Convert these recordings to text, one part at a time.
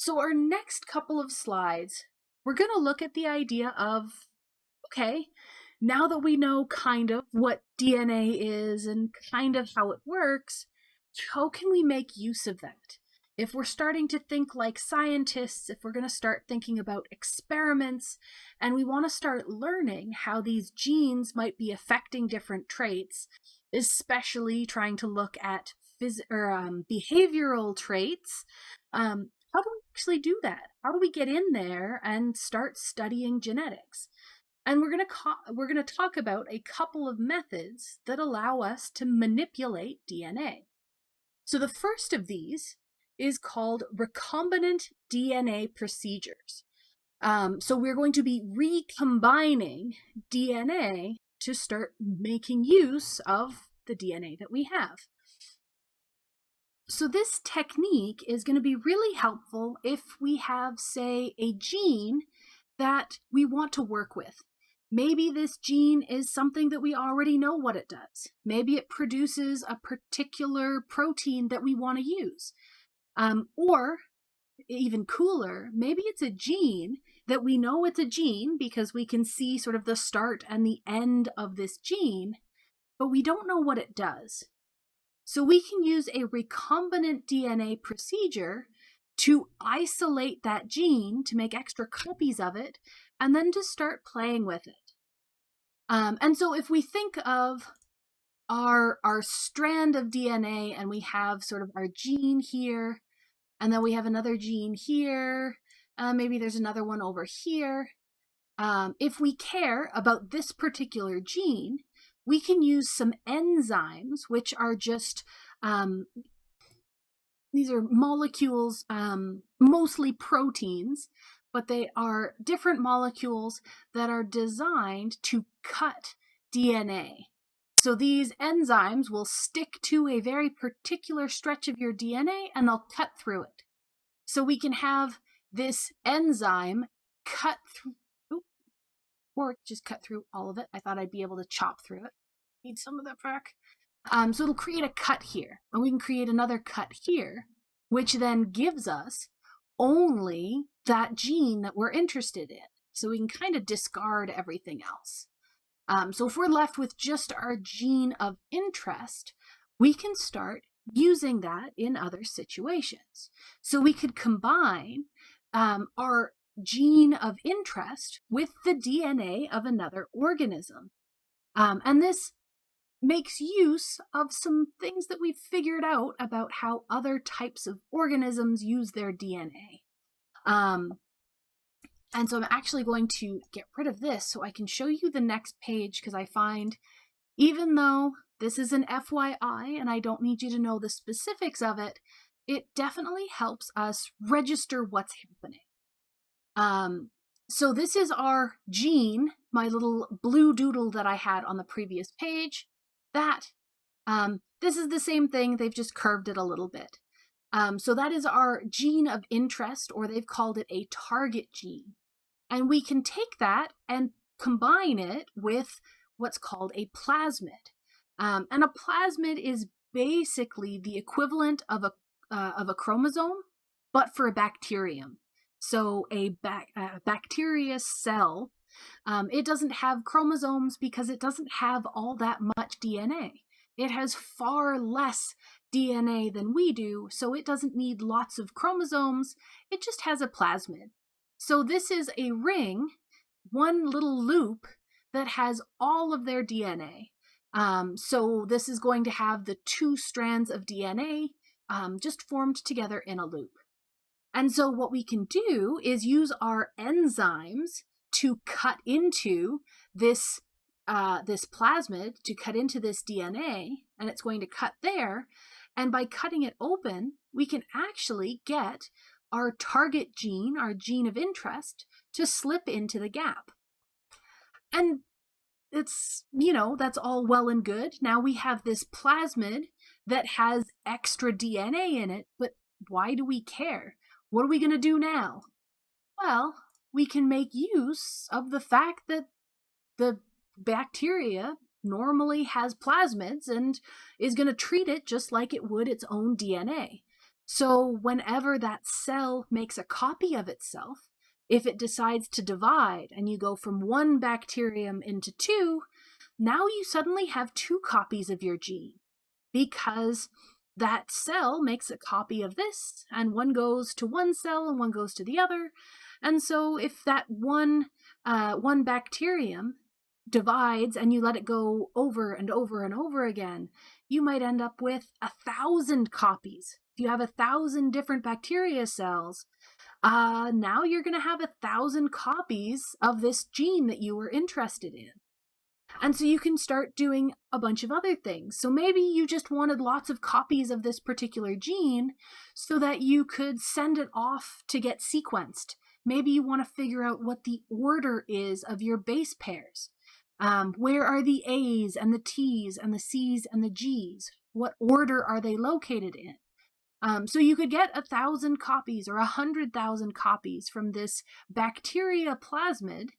So our next couple of slides, we're going to look at the idea of, okay, now that we know kind of what DNA is and kind of how it works, how can we make use of that? If we're starting to think like scientists, if we're going to start thinking about experiments, and we want to start learning how these genes might be affecting different traits, especially trying to look at behavioral traits, how do we actually do that? How do we get in there and start studying genetics? And we're going to talk about a couple of methods that allow us to manipulate DNA. So the first of these is called recombinant DNA procedures. So we're going to be recombining DNA to start making use of the DNA that we have. So this technique is going to be really helpful if we have, say, a gene that we want to work with. Maybe this gene is something that we already know what it does. Maybe it produces a particular protein that we want to use. Or even cooler, maybe it's a gene that we know it's a gene because we can see sort of the start and the end of this gene, but we don't know what it does. So we can use a recombinant DNA procedure to isolate that gene, to make extra copies of it, and then to start playing with it. And so if we think of our strand of DNA and we have sort of our gene here, and then we have another gene here, maybe there's another one over here. If we care about this particular gene, we can use some enzymes, which are just, these are molecules, mostly proteins, but they are different molecules that are designed to cut DNA. So these enzymes will stick to a very particular stretch of your DNA and they'll cut through it. So we can have this enzyme cut through, or just cut through all of it. I thought I'd be able to chop through it. Need some of that back. So it'll create a cut here, and we can create another cut here, which then gives us only that gene that we're interested in. So we can kind of discard everything else. So if we're left with just our gene of interest, we can start using that in other situations. So we could combine our gene of interest with the DNA of another organism. And this makes use of some things that we've figured out about how other types of organisms use their DNA. And so I'm actually going to get rid of this so I can show you the next page, because I find, even though this is an FYI and I don't need you to know the specifics of it, it definitely helps us register what's happening. So this is our gene, my little blue doodle that I had on the previous page. This is the same thing, they've just curved it a little bit. So that is our gene of interest, or they've called it a target gene. And we can take that and combine it with what's called a plasmid. And a plasmid is basically the equivalent of a chromosome, but for a bacterium. So a bacteria cell, it doesn't have chromosomes because it doesn't have all that much DNA. It has far less DNA than we do, so it doesn't need lots of chromosomes. It just has a plasmid. So this is a ring, one little loop that has all of their DNA. So this is going to have the two strands of DNA just formed together in a loop. And so what we can do is use our enzymes to cut into this plasmid, to cut into this DNA, and it's going to cut there. And by cutting it open, we can actually get our target gene, our gene of interest, to slip into the gap. And it's, that's all well and good. Now we have this plasmid that has extra DNA in it, but why do we care? What are we going to do now? Well, we can make use of the fact that the bacteria normally has plasmids and is going to treat it just like it would its own DNA. So whenever that cell makes a copy of itself, if it decides to divide and you go from one bacterium into two, now you suddenly have two copies of your gene because that cell makes a copy of this, and one goes to one cell and one goes to the other. And so if that one bacterium divides and you let it go over and over and over again, you might end up with 1,000 copies. If you have 1,000 different bacteria cells, now you're going to have 1,000 copies of this gene that you were interested in. And so you can start doing a bunch of other things. So maybe you just wanted lots of copies of this particular gene so that you could send it off to get sequenced. Maybe you want to figure out what the order is of your base pairs. Where are the A's and the T's and the C's and the G's? What order are they located in? So you could get 1,000 copies or 100,000 copies from this bacteria plasmid,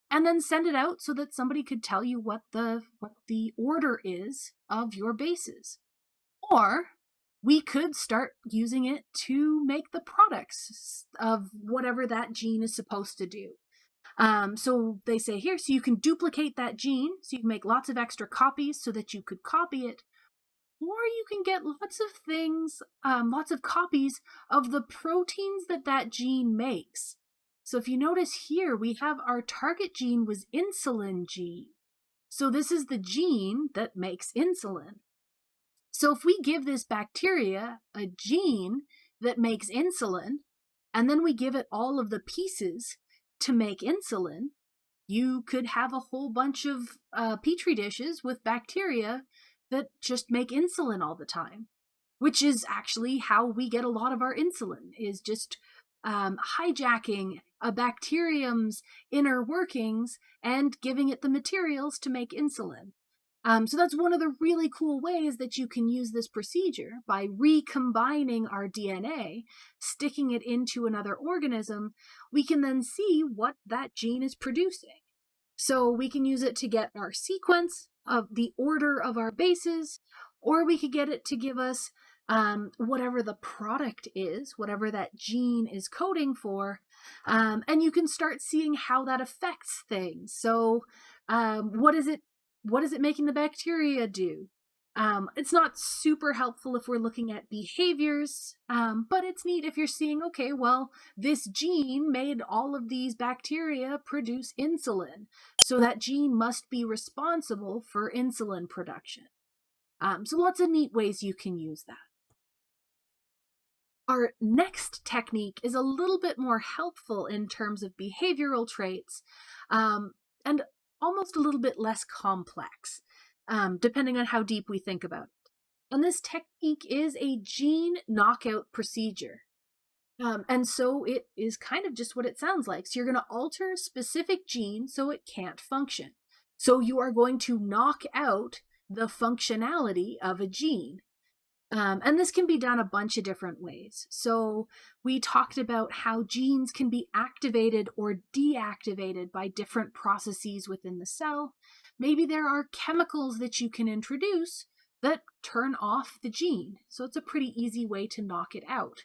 and then send it out so that somebody could tell you what the order is of your bases. Or we could start using it to make the products of whatever that gene is supposed to do. So they say here, so you can duplicate that gene, so you can make lots of extra copies so that you could copy it, or you can get lots of things, lots of copies of the proteins that gene makes. So if you notice here, we have our target gene was insulin gene. So this is the gene that makes insulin. So if we give this bacteria a gene that makes insulin, and then we give it all of the pieces to make insulin, you could have a whole bunch of petri dishes with bacteria that just make insulin all the time, which is actually how we get a lot of our insulin, is just hijacking a bacterium's inner workings and giving it the materials to make insulin. So that's one of the really cool ways that you can use this procedure. By recombining our DNA, sticking it into another organism, we can then see what that gene is producing. So we can use it to get our sequence of the order of our bases, or we could get it to give us whatever the product is, whatever that gene is coding for, and you can start seeing how that affects things. So what is it making the bacteria do? It's not super helpful if we're looking at behaviors, but it's neat if you're seeing, okay, well, this gene made all of these bacteria produce insulin, so that gene must be responsible for insulin production. So lots of neat ways you can use that. Our next technique is a little bit more helpful in terms of behavioral traits, and almost a little bit less complex, depending on how deep we think about it. And this technique is a gene knockout procedure. And so it is kind of just what it sounds like. So you're going to alter a specific gene so it can't function. So you are going to knock out the functionality of a gene. And this can be done a bunch of different ways. So we talked about how genes can be activated or deactivated by different processes within the cell. Maybe there are chemicals that you can introduce that turn off the gene. So it's a pretty easy way to knock it out.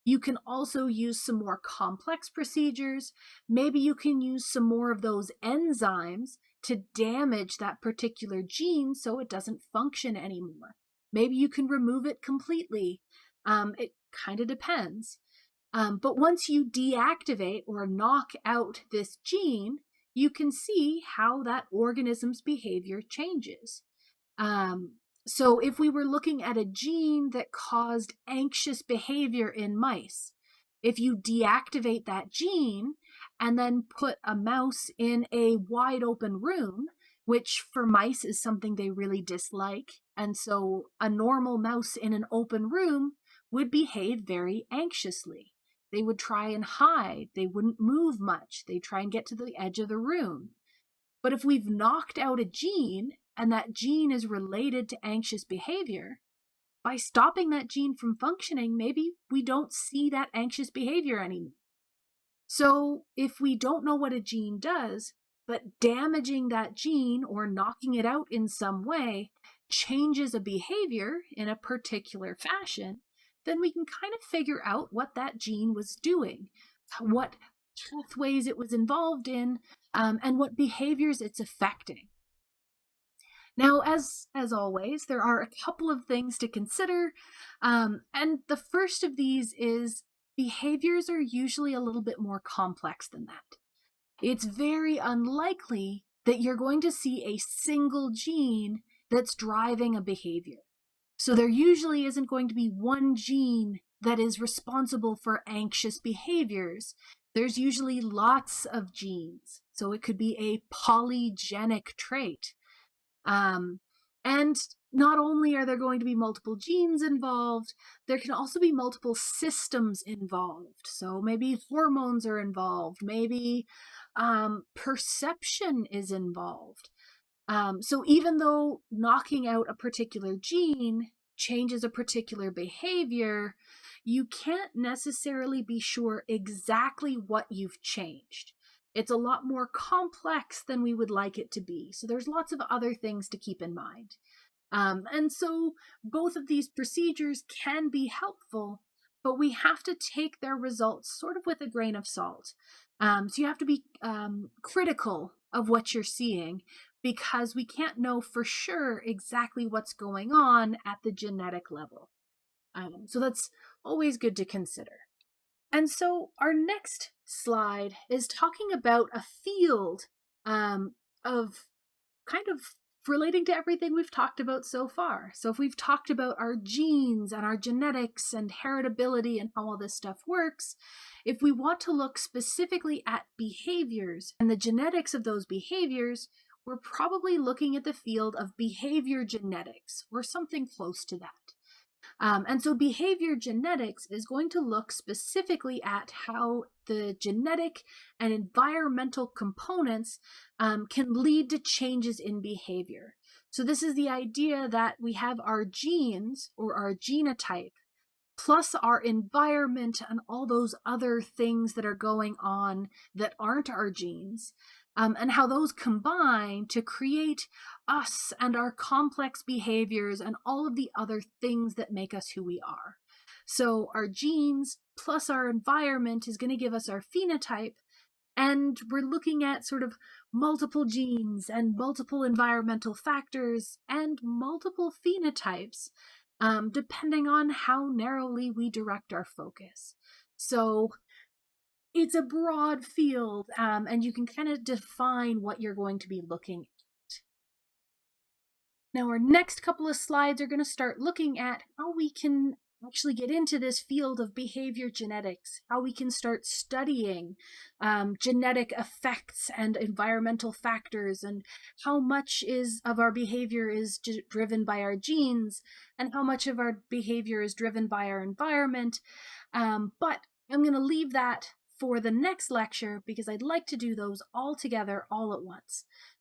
You can also use some more complex procedures. Maybe you can use some more of those enzymes to damage that particular gene so it doesn't function anymore. Maybe you can remove it completely. It kind of depends. But once you deactivate or knock out this gene, you can see how that organism's behavior changes. So if we were looking at a gene that caused anxious behavior in mice, if you deactivate that gene and then put a mouse in a wide open room, which for mice is something they really dislike, and so a normal mouse in an open room would behave very anxiously. They would try and hide. They wouldn't move much. They'd try and get to the edge of the room. But if we've knocked out a gene, and that gene is related to anxious behavior, by stopping that gene from functioning, maybe we don't see that anxious behavior anymore. So if we don't know what a gene does, but damaging that gene or knocking it out in some way changes a behavior in a particular fashion, then we can kind of figure out what that gene was doing, what pathways it was involved in, and what behaviors it's affecting. Now, as always, there are a couple of things to consider, and the first of these is behaviors are usually a little bit more complex than that. It's very unlikely that you're going to see a single gene that's driving a behavior. So there usually isn't going to be one gene that is responsible for anxious behaviors. There's usually lots of genes. So it could be a polygenic trait. And not only are there going to be multiple genes involved, there can also be multiple systems involved. So maybe hormones are involved, maybe perception is involved. So even though knocking out a particular gene changes a particular behavior, you can't necessarily be sure exactly what you've changed. It's a lot more complex than we would like it to be. So there's lots of other things to keep in mind. And so both of these procedures can be helpful, but we have to take their results sort of with a grain of salt. So you have to be critical of what you're seeing, because we can't know for sure exactly what's going on at the genetic level. So that's always good to consider. And so our next slide is talking about a field of kind of relating to everything we've talked about so far. So if we've talked about our genes and our genetics and heritability and how all this stuff works, if we want to look specifically at behaviors and the genetics of those behaviors, we're probably looking at the field of behavior genetics or something close to that. And so behavior genetics is going to look specifically at how the genetic and environmental components can lead to changes in behavior. So this is the idea that we have our genes or our genotype plus our environment and all those other things that are going on that aren't our genes, and how those combine to create us and our complex behaviors and all of the other things that make us who we are. So our genes plus our environment is going to give us our phenotype, and we're looking at sort of multiple genes and multiple environmental factors and multiple phenotypes, depending on how narrowly we direct our focus. So it's a broad field, and you can kind of define what you're going to be looking at. Now, our next couple of slides are going to start looking at how we can actually get into this field of behavior genetics, how we can start studying genetic effects and environmental factors, and how much of our behavior is driven by our genes, and how much of our behavior is driven by our environment. But I'm going to leave that for the next lecture, because I'd like to do those all together all at once.